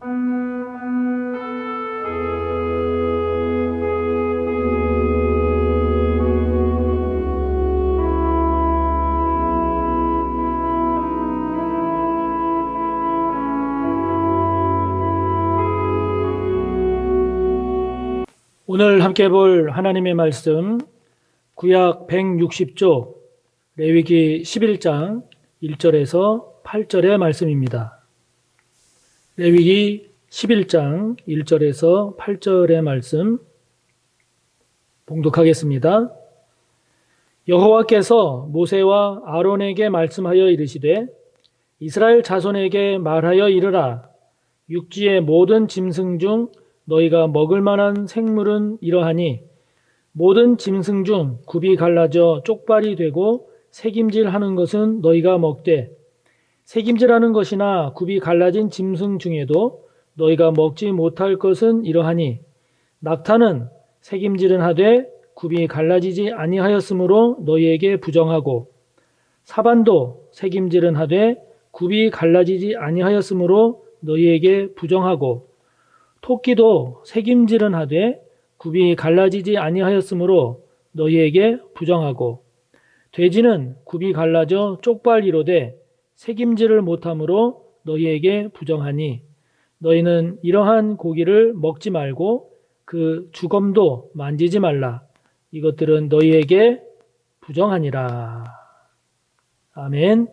오늘 함께 볼 하나님의 말씀, 구약 160조 레위기 11장 1절에서 8절의 말씀입니다. 레위기 11장 1절에서 8절의 말씀 봉독하겠습니다. 여호와께서 모세와 아론에게 말씀하여 이르시되 이스라엘 자손에게 말하여 이르라. 육지의 모든 짐승 중 너희가 먹을 만한 생물은 이러하니 모든 짐승 중 굽이 갈라져 쪽발이 되고 새김질하는 것은 너희가 먹되 새김질하는 것이나 굽이 갈라진 짐승 중에도 너희가 먹지 못할 것은 이러하니 낙타는 새김질은 하되 굽이 갈라지지 아니하였으므로 너희에게 부정하고 사반도 새김질은 하되 굽이 갈라지지 아니하였으므로 너희에게 부정하고 토끼도 새김질은 하되 굽이 갈라지지 아니하였으므로 너희에게 부정하고 돼지는 굽이 갈라져 쪽발이로되 새김질을 못함으로 너희에게 부정하니 너희는 이러한 고기를 먹지 말고 그 주검도 만지지 말라. 이것들은 너희에게 부정하니라. 아멘.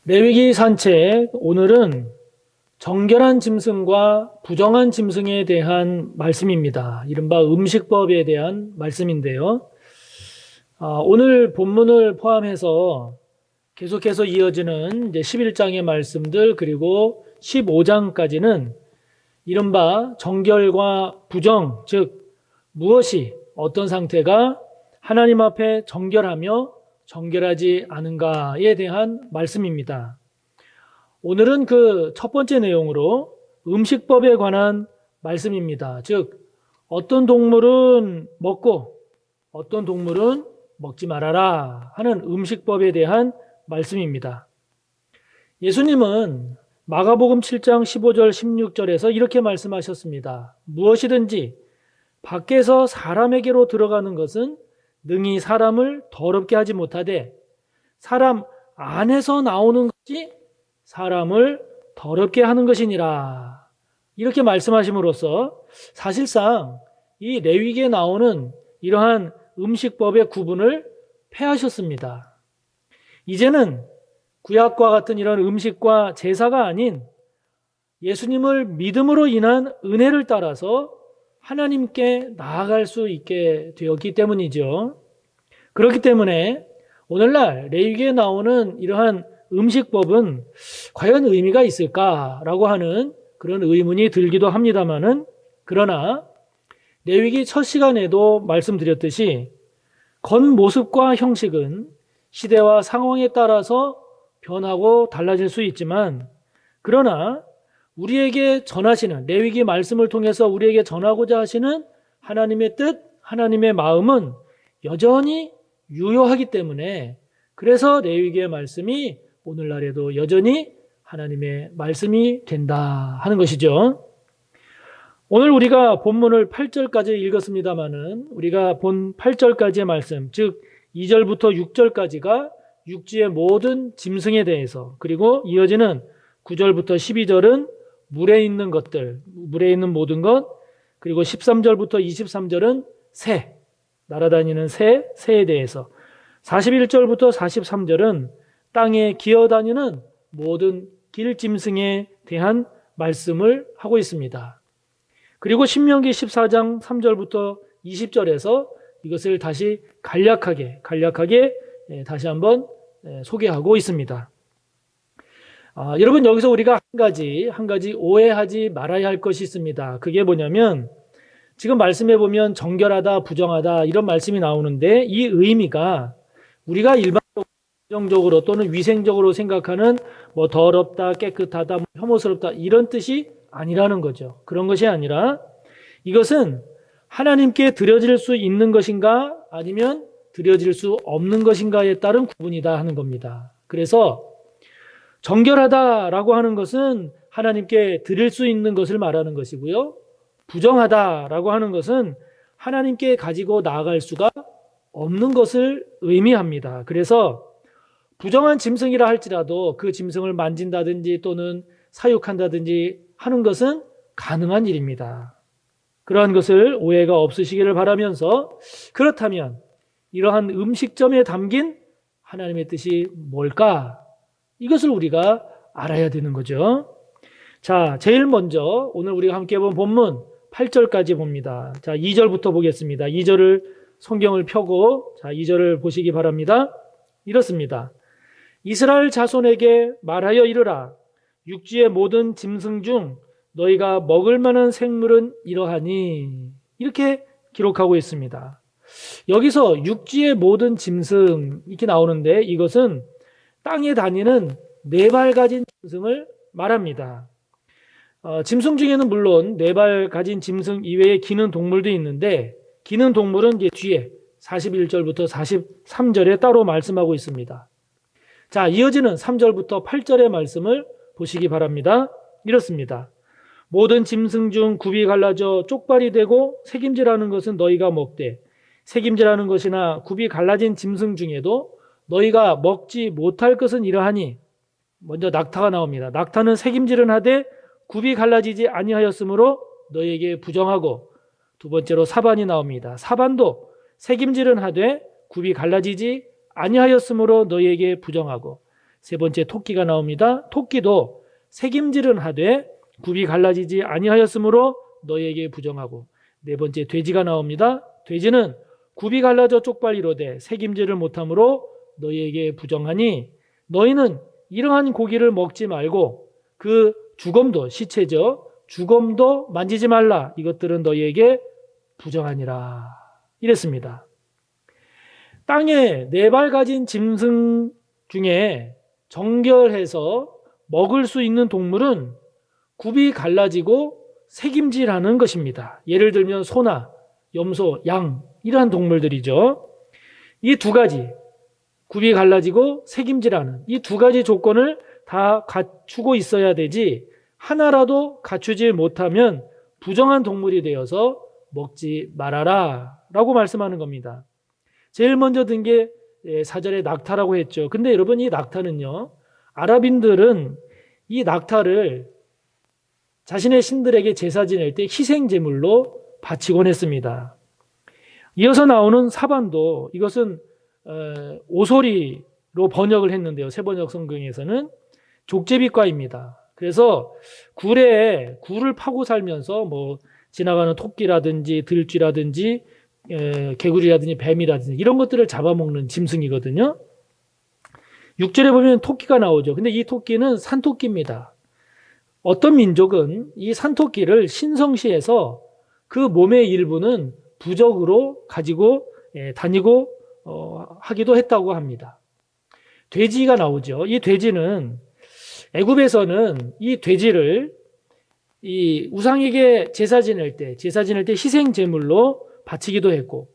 레위기 산책, 오늘은 정결한 짐승과 부정한 짐승에 대한 말씀입니다. 이른바 음식법에 대한 말씀인데요. 오늘 본문을 포함해서 계속해서 이어지는 이제 11장의 말씀들 그리고 15장까지는 이른바 정결과 부정, 즉 무엇이 어떤 상태가 하나님 앞에 정결하며 정결하지 않은가에 대한 말씀입니다. 오늘은 그 첫 번째 내용으로 음식법에 관한 말씀입니다. 즉 어떤 동물은 먹고 어떤 동물은 먹지 말아라 하는 음식법에 대한 말씀입니다. 예수님은 마가복음 7장 15절 16절에서 이렇게 말씀하셨습니다. 무엇이든지 밖에서 사람에게로 들어가는 것은 능히 사람을 더럽게 하지 못하되 사람 안에서 나오는 것이 사람을 더럽게 하는 것이니라. 이렇게 말씀하심으로써 사실상 이 레위기에 나오는 이러한 음식법의 구분을 폐하셨습니다. 이제는 구약과 같은 이런 음식과 제사가 아닌 예수님을 믿음으로 인한 은혜를 따라서 하나님께 나아갈 수 있게 되었기 때문이죠. 그렇기 때문에 오늘날 레위기에 나오는 이러한 음식법은 과연 의미가 있을까라고 하는 그런 의문이 들기도 합니다만은 그러나 레위기 첫 시간에도 말씀드렸듯이 겉모습과 형식은 시대와 상황에 따라서 변하고 달라질 수 있지만 그러나 우리에게 전하시는 레위기 말씀을 통해서 우리에게 전하고자 하시는 하나님의 뜻, 하나님의 마음은 여전히 유효하기 때문에 그래서 레위기의 말씀이 오늘날에도 여전히 하나님의 말씀이 된다 하는 것이죠. 오늘 우리가 본문을 8절까지 읽었습니다마는 우리가 본 8절까지의 말씀, 즉 2절부터 6절까지가 육지의 모든 짐승에 대해서 그리고 이어지는 9절부터 12절은 물에 있는 것들, 물에 있는 모든 것 그리고 13절부터 23절은 새, 날아다니는 새에 대해서 41절부터 43절은 땅에 기어다니는 모든 길짐승에 대한 말씀을 하고 있습니다. 그리고 신명기 14장 3절부터 20절에서 이것을 다시 간략하게 다시 한번 소개하고 있습니다. 여러분 여기서 우리가 한 가지 오해하지 말아야 할 것이 있습니다. 그게 뭐냐면 지금 말씀해 보면 정결하다, 부정하다 이런 말씀이 나오는데 이 의미가 우리가 일반적으로 부정적으로 또는 위생적으로 생각하는 뭐 더럽다, 깨끗하다, 혐오스럽다 이런 뜻이 아니라는 거죠. 그런 것이 아니라 이것은 하나님께 드려질 수 있는 것인가 아니면 드려질 수 없는 것인가에 따른 구분이다 하는 겁니다. 그래서 정결하다라고 하는 것은 하나님께 드릴 수 있는 것을 말하는 것이고요. 부정하다라고 하는 것은 하나님께 가지고 나아갈 수가 없는 것을 의미합니다. 그래서 부정한 짐승이라 할지라도 그 짐승을 만진다든지 또는 사육한다든지 하는 것은 가능한 일입니다. 그러한 것을 오해가 없으시기를 바라면서, 그렇다면 이러한 음식점에 담긴 하나님의 뜻이 뭘까? 이것을 우리가 알아야 되는 거죠. 자, 제일 먼저 오늘 우리가 함께 본 본문 8절까지 봅니다. 자, 2절부터 보겠습니다. 2절을 성경을 펴고 자, 2절을 보시기 바랍니다. 이렇습니다. 이스라엘 자손에게 말하여 이르라. 육지의 모든 짐승 중 너희가 먹을 만한 생물은 이러하니. 이렇게 기록하고 있습니다. 여기서 육지의 모든 짐승 이렇게 나오는데 이것은 땅에 다니는 네 발 가진 짐승을 말합니다. 짐승 중에는 물론 네 발 가진 짐승 이외에 기는 동물도 있는데, 기는 동물은 이제 뒤에 41절부터 43절에 따로 말씀하고 있습니다. 자, 이어지는 3절부터 8절의 말씀을 보시기 바랍니다. 이렇습니다. 모든 짐승 중 굽이 갈라져 쪽발이 되고 새김질하는 것은 너희가 먹되, 새김질하는 것이나 굽이 갈라진 짐승 중에도 너희가 먹지 못할 것은 이러하니. 먼저 낙타가 나옵니다. 낙타는 새김질은 하되 굽이 갈라지지 아니하였으므로 너희에게 부정하고, 두 번째로 사반이 나옵니다. 사반도 새김질은 하되 굽이 갈라지지 아니하였으므로 너희에게 부정하고, 세 번째 토끼가 나옵니다. 토끼도 새김질은 하되 굽이 갈라지지 아니하였으므로 너희에게 부정하고, 네 번째 돼지가 나옵니다. 돼지는 굽이 갈라져 쪽발이로되 새김질을 못함으로 너희에게 부정하니, 너희는 이러한 고기를 먹지 말고 그 주검도, 시체죠, 주검도 만지지 말라. 이것들은 너희에게 부정하니라. 이랬습니다. 땅에 네 발 가진 짐승 중에 정결해서 먹을 수 있는 동물은 굽이 갈라지고 새김질하는 것입니다. 예를 들면 소나 염소, 양 이러한 동물들이죠. 이 두 가지, 굽이 갈라지고 새김질하는 이 두 가지 조건을 다 갖추고 있어야 되지, 하나라도 갖추지 못하면 부정한 동물이 되어서 먹지 말아라 라고 말씀하는 겁니다. 제일 먼저 든 게 4절에 낙타라고 했죠. 근데 여러분, 이 낙타는요, 아랍인들은 이 낙타를 자신의 신들에게 제사 지낼 때 희생제물로 바치곤 했습니다. 이어서 나오는 사반도, 이것은 오소리로 번역을 했는데요, 새번역 성경에서는 족제비과입니다. 그래서 굴에 굴을 파고 살면서 뭐 지나가는 토끼라든지 들쥐라든지 개구리라든지 뱀이라든지 이런 것들을 잡아먹는 짐승이거든요. 6절에 보면 토끼가 나오죠. 근데 이 토끼는 산토끼입니다. 어떤 민족은 이 산토끼를 신성시해서 그 몸의 일부는 부적으로 가지고 다니고 하기도 했다고 합니다. 돼지가 나오죠. 이 돼지는 애굽에서는 이 돼지를 이 우상에게 제사 지낼 때 희생 제물로 바치기도 했고,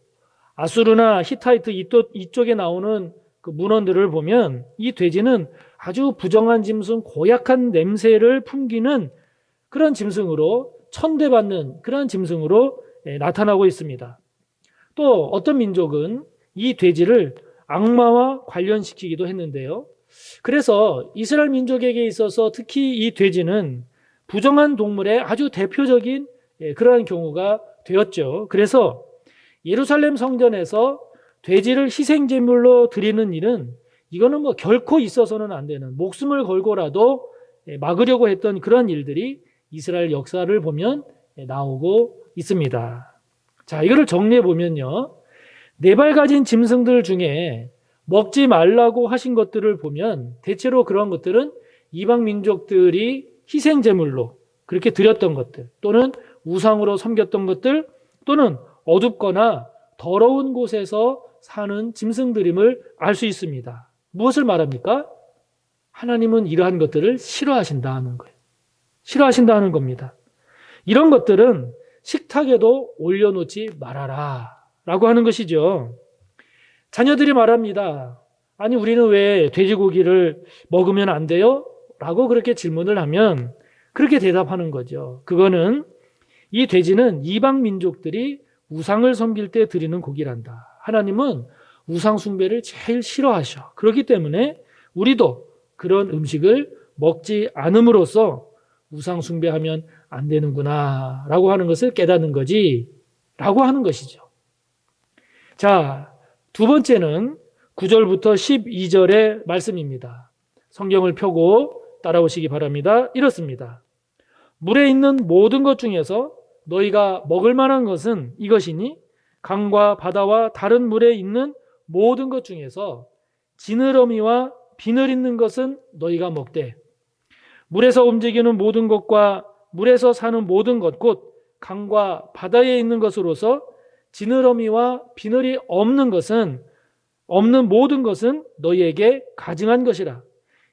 아수르나 히타이트 이쪽에 나오는 그 문헌들을 보면 이 돼지는 아주 부정한 짐승, 고약한 냄새를 풍기는 그런 짐승으로 천대받는 그런 짐승으로 나타나고 있습니다. 또 어떤 민족은 이 돼지를 악마와 관련시키기도 했는데요. 그래서 이스라엘 민족에게 있어서 특히 이 돼지는 부정한 동물의 아주 대표적인 그러한 경우가 되었죠. 그래서 예루살렘 성전에서 돼지를 희생제물로 드리는 일은, 이거는 뭐 결코 있어서는 안 되는, 목숨을 걸고라도 막으려고 했던 그런 일들이 이스라엘 역사를 보면 나오고 있습니다. 자, 이거를 정리해 보면요, 네 발 가진 짐승들 중에 먹지 말라고 하신 것들을 보면 대체로 그런 것들은 이방 민족들이 희생제물로 그렇게 드렸던 것들, 또는 우상으로 섬겼던 것들, 또는 어둡거나 더러운 곳에서 사는 짐승들임을 알 수 있습니다. 무엇을 말합니까? 하나님은 이러한 것들을 싫어하신다 하는 거예요. 싫어하신다 하는 겁니다. 이런 것들은 식탁에도 올려놓지 말아라 라고 하는 것이죠. 자녀들이 말합니다. 아니, 우리는 왜 돼지고기를 먹으면 안 돼요? 라고 그렇게 질문을 하면 그렇게 대답하는 거죠. 그거는 이 돼지는 이방 민족들이 우상을 섬길 때 드리는 고기란다. 하나님은 우상 숭배를 제일 싫어하셔. 그렇기 때문에 우리도 그런 음식을 먹지 않음으로써 우상 숭배하면 안 되는구나 라고 하는 것을 깨닫는 거지 라고 하는 것이죠. 자, 두 번째는 9절부터 12절의 말씀입니다. 성경을 펴고 따라오시기 바랍니다. 이렇습니다. 물에 있는 모든 것 중에서 너희가 먹을 만한 것은 이것이니 강과 바다와 다른 물에 있는 모든 것 중에서 지느러미와 비늘 있는 것은 너희가 먹되 물에서 움직이는 모든 것과 물에서 사는 모든 것 곧 강과 바다에 있는 것으로서 지느러미와 비늘이 없는 모든 것은 너희에게 가증한 것이라.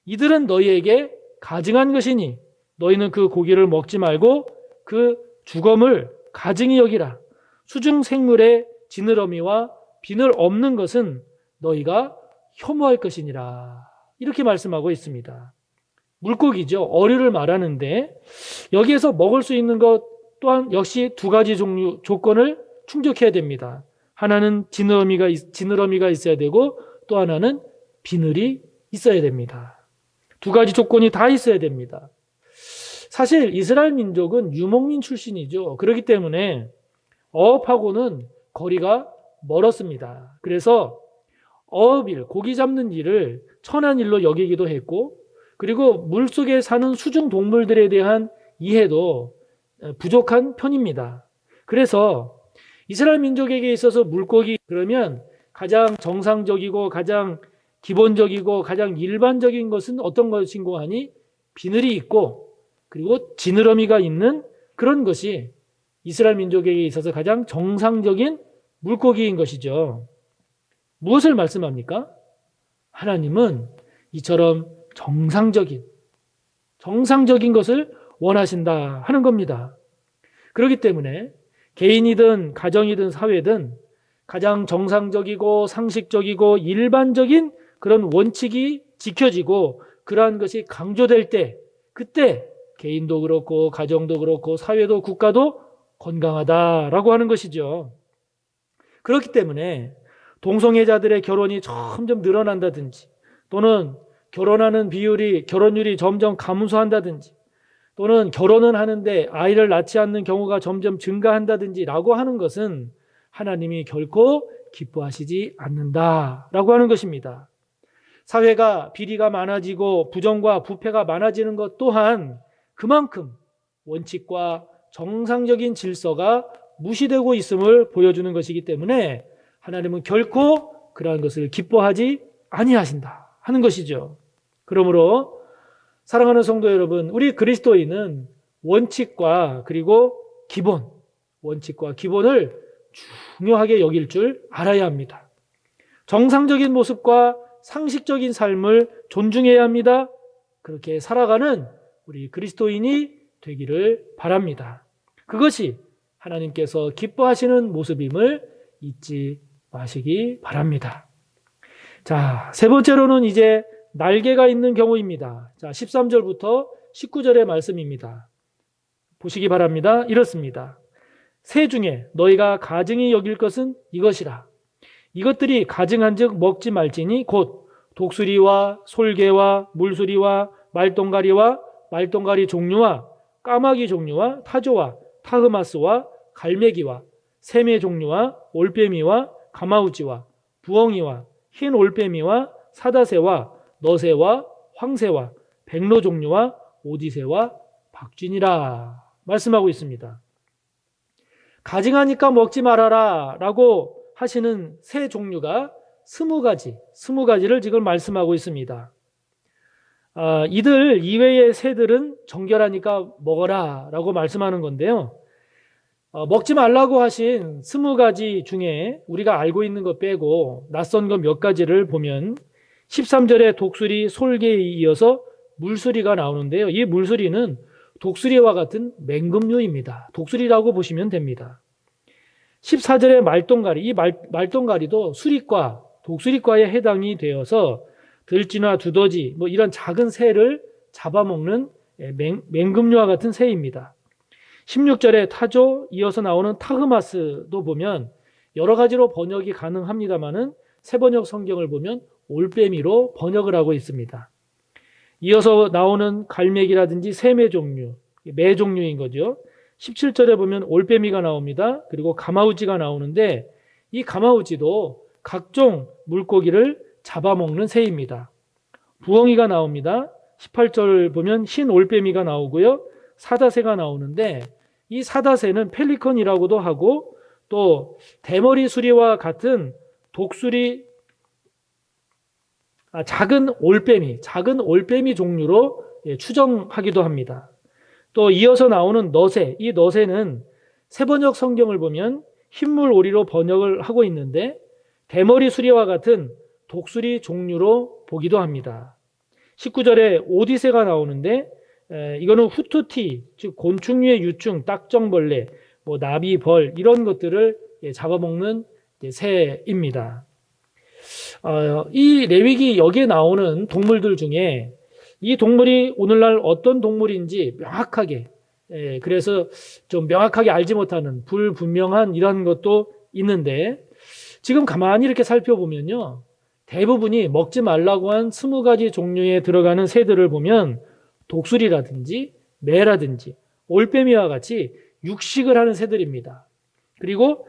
이들은 너희에게 가증한 것이니 너희는 그 고기를 먹지 말고 그 주검을 가증히 여기라. 수중 생물의 지느러미와 비늘 없는 것은 너희가 혐오할 것이니라. 이렇게 말씀하고 있습니다. 물고기죠. 어류를 말하는데 여기에서 먹을 수 있는 것 또한 역시 두 가지 종류 조건을 충족해야 됩니다. 하나는 지느러미가 있어야 되고 또 하나는 비늘이 있어야 됩니다. 두 가지 조건이 다 있어야 됩니다. 사실 이스라엘 민족은 유목민 출신이죠. 그렇기 때문에 어업하고는 거리가 멀었습니다. 그래서 어업일, 고기 잡는 일을 천한 일로 여기기도 했고 그리고 물속에 사는 수중 동물들에 대한 이해도 부족한 편입니다. 그래서 이스라엘 민족에게 있어서 물고기 그러면 가장 정상적이고 가장 기본적이고 가장 일반적인 것은 어떤 것인고 하니 비늘이 있고 그리고 지느러미가 있는 그런 것이 이스라엘 민족에게 있어서 가장 정상적인 물고기인 것이죠. 무엇을 말씀합니까? 하나님은 이처럼 정상적인 것을 원하신다 하는 겁니다. 그렇기 때문에 개인이든 가정이든 사회든 가장 정상적이고 상식적이고 일반적인 그런 원칙이 지켜지고 그러한 것이 강조될 때 그때 개인도 그렇고 가정도 그렇고 사회도 국가도 건강하다라고 하는 것이죠. 그렇기 때문에 동성애자들의 결혼이 점점 늘어난다든지 또는 결혼율이 점점 감소한다든지 또는 결혼은 하는데 아이를 낳지 않는 경우가 점점 증가한다든지 라고 하는 것은 하나님이 결코 기뻐하시지 않는다라고 하는 것입니다. 사회가 비리가 많아지고 부정과 부패가 많아지는 것 또한 그만큼 원칙과 정상적인 질서가 무시되고 있음을 보여주는 것이기 때문에 하나님은 결코 그러한 것을 기뻐하지 아니하신다 하는 것이죠. 그러므로 사랑하는 성도 여러분, 우리 그리스도인은 원칙과 기본을 중요하게 여길 줄 알아야 합니다. 정상적인 모습과 상식적인 삶을 존중해야 합니다. 그렇게 살아가는 우리 그리스도인이 되기를 바랍니다. 그것이 하나님께서 기뻐하시는 모습임을 잊지 마시기 바랍니다. 자, 세 번째로는 이제 날개가 있는 경우입니다. 자, 13절부터 19절의 말씀입니다. 보시기 바랍니다. 이렇습니다. 새 중에 너희가 가증히 여길 것은 이것이라. 이것들이 가증한즉 먹지 말지니 곧 독수리와 솔개와 물수리와 말똥가리와 말똥가리 종류와 까마귀 종류와 타조와 타흐마스와 갈매기와 샘의 종류와 올빼미와 가마우지와 부엉이와 흰 올빼미와 사다새와 너새와 황새와 백로 종류와 오디새와 박쥐니라 말씀하고 있습니다. 가증하니까 먹지 말아라 라고 하시는 새 종류가 20가지를 지금 말씀하고 있습니다. 이들 이외의 새들은 정결하니까 먹어라 라고 말씀하는 건데요. 먹지 말라고 하신 20가지 중에 우리가 알고 있는 것 빼고 낯선 것 몇 가지를 보면 13절에 독수리, 솔개에 이어서 물수리가 나오는데요. 이 물수리는 독수리와 같은 맹금류입니다. 독수리라고 보시면 됩니다. 14절에 말똥가리, 이 말똥가리도 수리과, 독수리과에 해당이 되어서 들쥐나 두더지 이런 작은 새를 잡아먹는 맹금류와 같은 새입니다. 16절에 타조, 이어서 나오는 타흐마스도 보면 여러 가지로 번역이 가능합니다만은 새번역 성경을 보면 올빼미로 번역을 하고 있습니다. 이어서 나오는 갈매기라든지 새매 종류, 매 종류인 거죠. 17절에 보면 올빼미가 나옵니다. 그리고 가마우지가 나오는데 이 가마우지도 각종 물고기를 잡아먹는 새입니다. 부엉이가 나옵니다. 18절 보면 흰 올빼미가 나오고요. 사다새가 나오는데 이 사다새는 펠리컨이라고도 하고 또 대머리 수리와 같은 독수리, 작은 올빼미 종류로 추정하기도 합니다. 또 이어서 나오는 너새, 이 너새는 새번역 성경을 보면 흰물 오리로 번역을 하고 있는데 대머리 수리와 같은 독수리 종류로 보기도 합니다. 19절에 오디새가 나오는데 이거는 후투티, 즉 곤충류의 유충, 딱정벌레, 나비, 벌 이런 것들을 잡아먹는 새입니다. 이 레위기 여기에 나오는 동물들 중에 이 동물이 오늘날 어떤 동물인지 명확하게, 그래서 좀 명확하게 알지 못하는 불분명한 이런 것도 있는데 지금 가만히 이렇게 살펴보면요. 대부분이 먹지 말라고 한 20가지 종류에 들어가는 새들을 보면 독수리라든지 매라든지 올빼미와 같이 육식을 하는 새들입니다. 그리고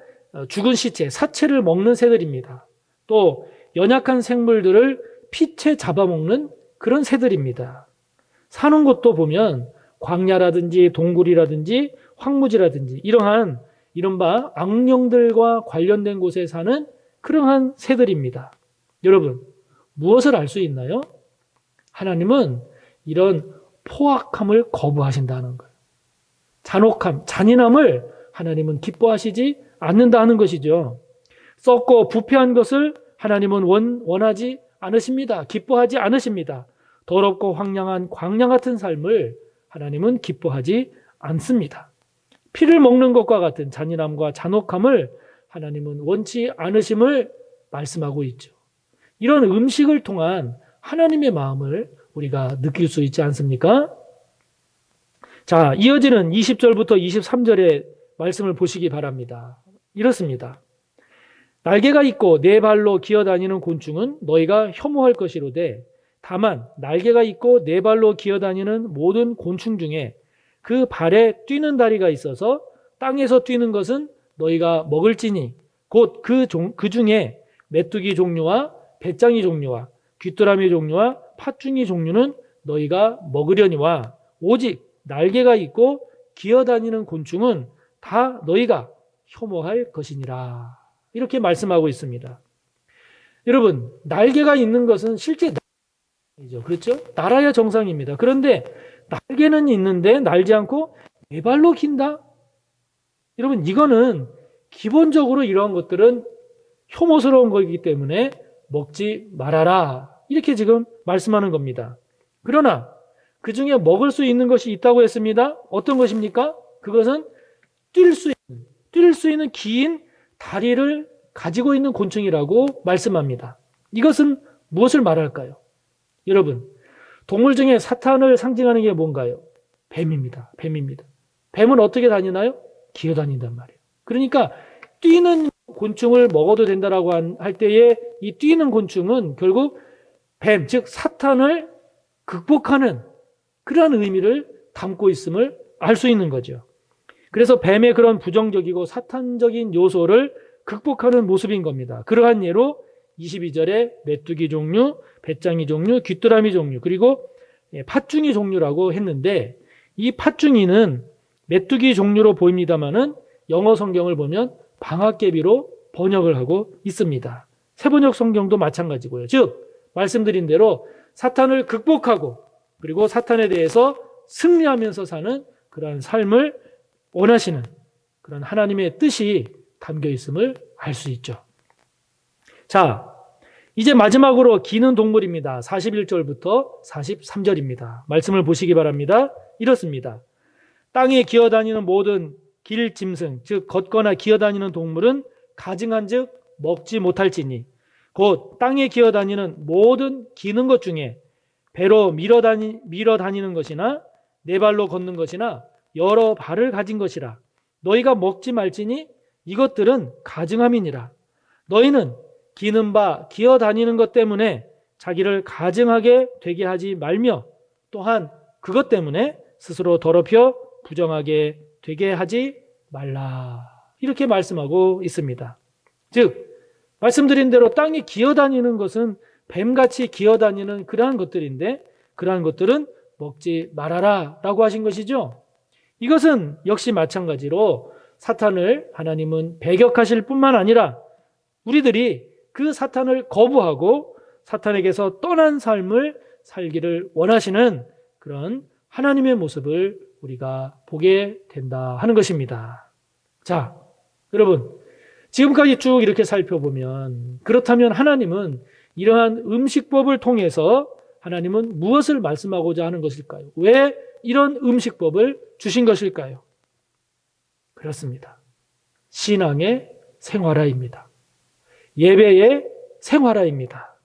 죽은 시체, 사체를 먹는 새들입니다. 또 연약한 생물들을 피채 잡아먹는 그런 새들입니다. 사는 곳도 보면 광야라든지 동굴이라든지 황무지라든지 이러한 이른바 악령들과 관련된 곳에 사는 그러한 새들입니다. 여러분, 무엇을 알 수 있나요? 하나님은 이런 포악함을 거부하신다는 거예요. 잔혹함, 잔인함을 하나님은 기뻐하시지 않는다는 것이죠. 썩고 부패한 것을 하나님은 원하지 않으십니다. 기뻐하지 않으십니다. 더럽고 황량한 광야 같은 삶을 하나님은 기뻐하지 않습니다. 피를 먹는 것과 같은 잔인함과 잔혹함을 하나님은 원치 않으심을 말씀하고 있죠. 이런 음식을 통한 하나님의 마음을 우리가 느낄 수 있지 않습니까? 자, 이어지는 20절부터 23절의 말씀을 보시기 바랍니다. 이렇습니다. 날개가 있고 네 발로 기어다니는 곤충은 너희가 혐오할 것이로되 다만 날개가 있고 네 발로 기어다니는 모든 곤충 중에 그 발에 뛰는 다리가 있어서 땅에서 뛰는 것은 너희가 먹을지니 곧 그 중에 메뚜기 종류와 배짱이 종류와 귀뚜라미 종류와 팥중이 종류는 너희가 먹으려니와 오직 날개가 있고 기어다니는 곤충은 다 너희가 혐오할 것이니라. 이렇게 말씀하고 있습니다. 여러분, 날개가 있는 것은 실제 날개죠. 그렇죠? 날아야 정상입니다. 그런데 날개는 있는데 날지 않고 네 발로 긴다? 여러분, 이거는 기본적으로 이러한 것들은 혐오스러운 거이기 때문에 먹지 말아라. 이렇게 지금 말씀하는 겁니다. 그러나 그 중에 먹을 수 있는 것이 있다고 했습니다. 어떤 것입니까? 그것은 뛸 수 있는 긴 다리를 가지고 있는 곤충이라고 말씀합니다. 이것은 무엇을 말할까요? 여러분, 동물 중에 사탄을 상징하는 게 뭔가요? 뱀입니다. 뱀은 어떻게 다니나요? 기어다닌단 말이에요. 그러니까 뛰는 곤충을 먹어도 된다라고 할 때에 이 뛰는 곤충은 결국 뱀, 즉 사탄을 극복하는 그러한 의미를 담고 있음을 알 수 있는 거죠. 그래서 뱀의 그런 부정적이고 사탄적인 요소를 극복하는 모습인 겁니다. 그러한 예로 22절에 메뚜기 종류, 배짱이 종류, 귀뚜라미 종류, 그리고 팥중이 종류라고 했는데 이 팥중이는 메뚜기 종류로 보입니다만은 영어 성경을 보면 방앗개비로 번역을 하고 있습니다. 새번역 성경도 마찬가지고요. 즉 말씀드린 대로 사탄을 극복하고 그리고 사탄에 대해서 승리하면서 사는 그러한 삶을 원하시는 그런 하나님의 뜻이 담겨 있음을 알 수 있죠. 자, 이제 마지막으로 기는 동물입니다. 41절부터 43절입니다. 말씀을 보시기 바랍니다. 이렇습니다. 땅에 기어다니는 모든 길짐승, 즉 걷거나 기어다니는 동물은 가증한즉 먹지 못할지니 곧 땅에 기어다니는 모든 기는 것 중에 배로 밀어 다니는 것이나 네 발로 걷는 것이나 여러 발을 가진 것이라. 너희가 먹지 말지니 이것들은 가증함이니라. 너희는 기는 바 기어 다니는 것 때문에 자기를 가증하게 되게 하지 말며 또한 그것 때문에 스스로 더럽혀 부정하게 되게 하지 말라. 이렇게 말씀하고 있습니다. 즉 말씀드린 대로 땅에 기어다니는 것은 뱀같이 기어다니는 그러한 것들인데 그러한 것들은 먹지 말아라 라고 하신 것이죠. 이것은 역시 마찬가지로 사탄을 하나님은 배격하실 뿐만 아니라 우리들이 그 사탄을 거부하고 사탄에게서 떠난 삶을 살기를 원하시는 그런 하나님의 모습을 우리가 보게 된다 하는 것입니다. 자, 여러분 지금까지 쭉 이렇게 살펴보면 그렇다면 하나님은 이러한 음식법을 통해서 하나님은 무엇을 말씀하고자 하는 것일까요? 왜 이런 음식법을 주신 것일까요? 그렇습니다. 신앙의 생활화입니다. 예배의 생활화입니다.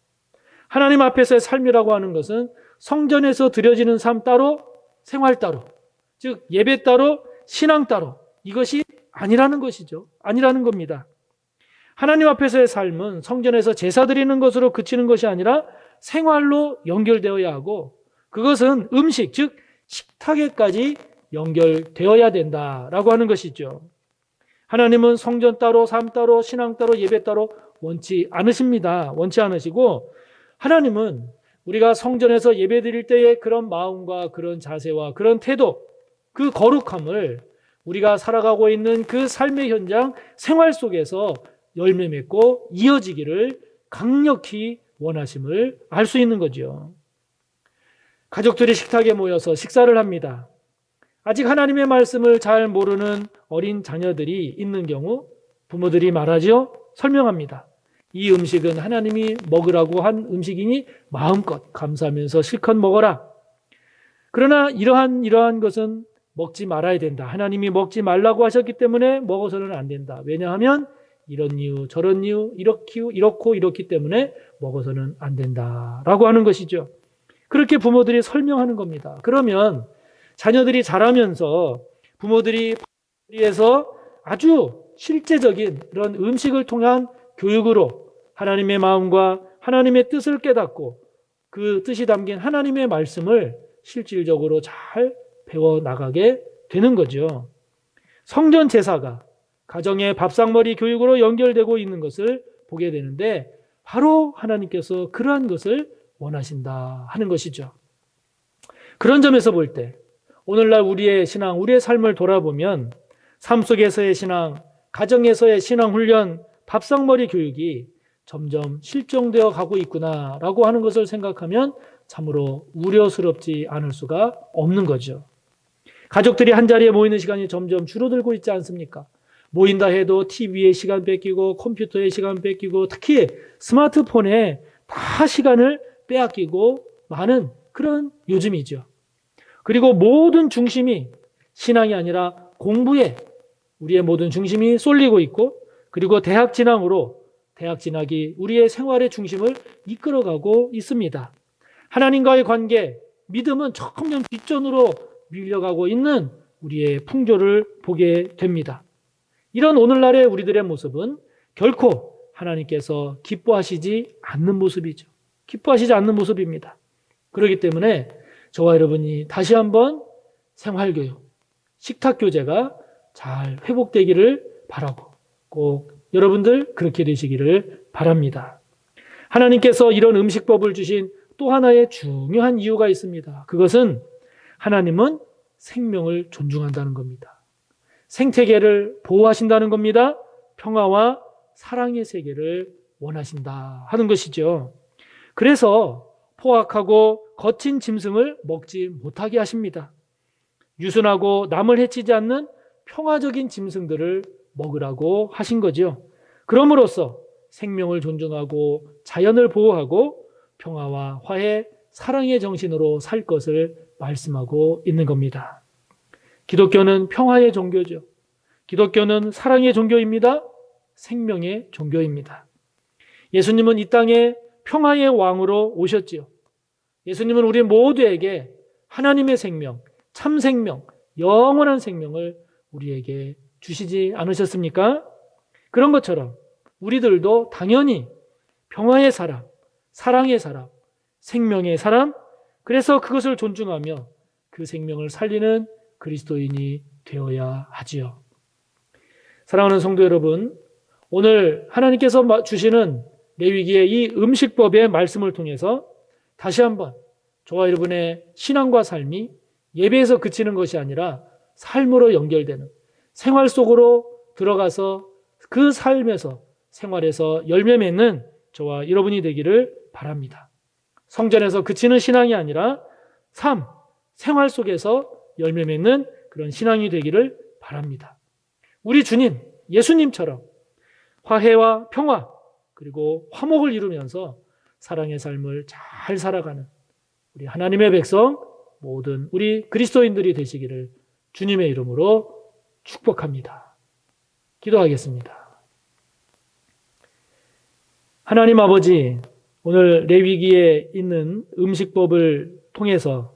하나님 앞에서의 삶이라고 하는 것은 성전에서 드려지는 삶 따로 생활 따로, 즉 예배 따로 신앙 따로, 이것이 아니라는 것이죠. 아니라는 겁니다. 하나님 앞에서의 삶은 성전에서 제사 드리는 것으로 그치는 것이 아니라 생활로 연결되어야 하고 그것은 음식, 즉 식탁에까지 연결되어야 된다라고 하는 것이죠. 하나님은 성전 따로, 삶 따로, 신앙 따로, 예배 따로 원치 않으십니다. 원치 않으시고 하나님은 우리가 성전에서 예배 드릴 때의 그런 마음과 그런 자세와 그런 태도, 그 거룩함을 우리가 살아가고 있는 그 삶의 현장, 생활 속에서 열매 맺고 이어지기를 강력히 원하심을 알 수 있는 거죠. 가족들이 식탁에 모여서 식사를 합니다. 아직 하나님의 말씀을 잘 모르는 어린 자녀들이 있는 경우 부모들이 말하죠. 설명합니다. 이 음식은 하나님이 먹으라고 한 음식이니 마음껏 감사하면서 실컷 먹어라. 그러나 이러한 것은 먹지 말아야 된다. 하나님이 먹지 말라고 하셨기 때문에 먹어서는 안 된다. 왜냐하면 이런 이유 저런 이유 이렇고 이렇기 때문에 먹어서는 안 된다라고 하는 것이죠. 그렇게 부모들이 설명하는 겁니다. 그러면 자녀들이 자라면서 부모들이 위해서 아주 실제적인 그런 음식을 통한 교육으로 하나님의 마음과 하나님의 뜻을 깨닫고 그 뜻이 담긴 하나님의 말씀을 실질적으로 잘 배워나가게 되는 거죠. 성전 제사가 가정의 밥상머리 교육으로 연결되고 있는 것을 보게 되는데 바로 하나님께서 그러한 것을 원하신다 하는 것이죠. 그런 점에서 볼 때 오늘날 우리의 신앙, 우리의 삶을 돌아보면 삶 속에서의 신앙, 가정에서의 신앙 훈련, 밥상머리 교육이 점점 실종되어 가고 있구나라고 하는 것을 생각하면 참으로 우려스럽지 않을 수가 없는 거죠. 가족들이 한자리에 모이는 시간이 점점 줄어들고 있지 않습니까? 모인다 해도 TV에 시간 뺏기고 컴퓨터에 시간 뺏기고 특히 스마트폰에 다 시간을 빼앗기고 많은 그런 요즘이죠. 그리고 모든 중심이 신앙이 아니라 공부에 우리의 모든 중심이 쏠리고 있고 그리고 대학 진학이 우리의 생활의 중심을 이끌어가고 있습니다. 하나님과의 관계, 믿음은 점점 뒷전으로 밀려가고 있는 우리의 풍조를 보게 됩니다. 이런 오늘날의 우리들의 모습은 결코 하나님께서 기뻐하시지 않는 모습이죠. 기뻐하시지 않는 모습입니다. 그렇기 때문에 저와 여러분이 다시 한번 생활교육, 식탁교제가 잘 회복되기를 바라고 꼭 여러분들 그렇게 되시기를 바랍니다. 하나님께서 이런 음식법을 주신 또 하나의 중요한 이유가 있습니다. 그것은 하나님은 생명을 존중한다는 겁니다. 생태계를 보호하신다는 겁니다. 평화와 사랑의 세계를 원하신다 하는 것이죠. 그래서 포악하고 거친 짐승을 먹지 못하게 하십니다. 유순하고 남을 해치지 않는 평화적인 짐승들을 먹으라고 하신 거죠. 그럼으로써 생명을 존중하고 자연을 보호하고 평화와 화해, 사랑의 정신으로 살 것을 말씀하고 있는 겁니다. 기독교는 평화의 종교죠. 기독교는 사랑의 종교입니다. 생명의 종교입니다. 예수님은 이 땅에 평화의 왕으로 오셨지요. 예수님은 우리 모두에게 하나님의 생명, 참 생명, 영원한 생명을 우리에게 주시지 않으셨습니까? 그런 것처럼 우리들도 당연히 평화의 사람, 사랑의 사람, 생명의 사람, 그래서 그것을 존중하며 그 생명을 살리는 그리스도인이 되어야 하지요. 사랑하는 성도 여러분, 오늘 하나님께서 주시는 레위기의 이 음식법의 말씀을 통해서 다시 한번 저와 여러분의 신앙과 삶이 예배에서 그치는 것이 아니라 삶으로 연결되는 생활 속으로 들어가서 그 삶에서 생활에서 열매 맺는 저와 여러분이 되기를 바랍니다. 성전에서 그치는 신앙이 아니라 삶, 생활 속에서 열매 맺는 그런 신앙이 되기를 바랍니다. 우리 주님, 예수님처럼 화해와 평화 그리고 화목을 이루면서 사랑의 삶을 잘 살아가는 우리 하나님의 백성 모든 우리 그리스도인들이 되시기를 주님의 이름으로 축복합니다. 기도하겠습니다. 하나님 아버지, 오늘 레위기에 있는 음식법을 통해서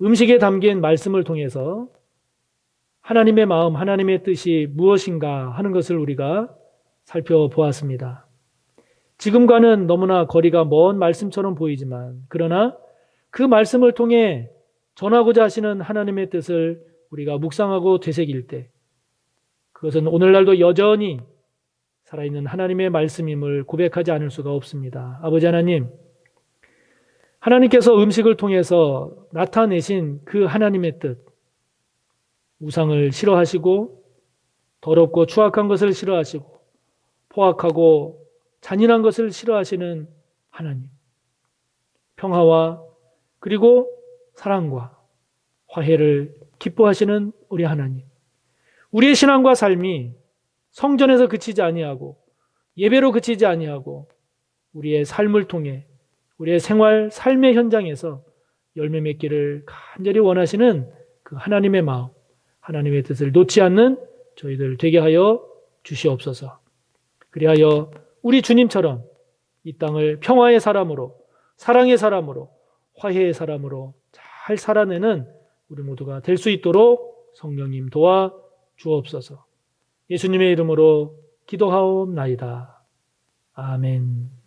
음식에 담긴 말씀을 통해서 하나님의 마음, 하나님의 뜻이 무엇인가 하는 것을 우리가 살펴보았습니다. 지금과는 너무나 거리가 먼 말씀처럼 보이지만 그러나 그 말씀을 통해 전하고자 하시는 하나님의 뜻을 우리가 묵상하고 되새길 때 그것은 오늘날도 여전히 살아있는 하나님의 말씀임을 고백하지 않을 수가 없습니다. 아버지 하나님, 하나님께서 음식을 통해서 나타내신 그 하나님의 뜻, 우상을 싫어하시고 더럽고 추악한 것을 싫어하시고 포악하고 잔인한 것을 싫어하시는 하나님, 평화와 그리고 사랑과 화해를 기뻐하시는 우리 하나님, 우리의 신앙과 삶이 성전에서 그치지 아니하고 예배로 그치지 아니하고 우리의 삶을 통해 우리의 생활, 삶의 현장에서 열매 맺기를 간절히 원하시는 그 하나님의 마음, 하나님의 뜻을 놓지 않는 저희들 되게 하여 주시옵소서. 그리하여 우리 주님처럼 이 땅을 평화의 사람으로, 사랑의 사람으로, 화해의 사람으로 잘 살아내는 우리 모두가 될 수 있도록 성령님 도와 주옵소서. 예수님의 이름으로 기도하옵나이다. 아멘.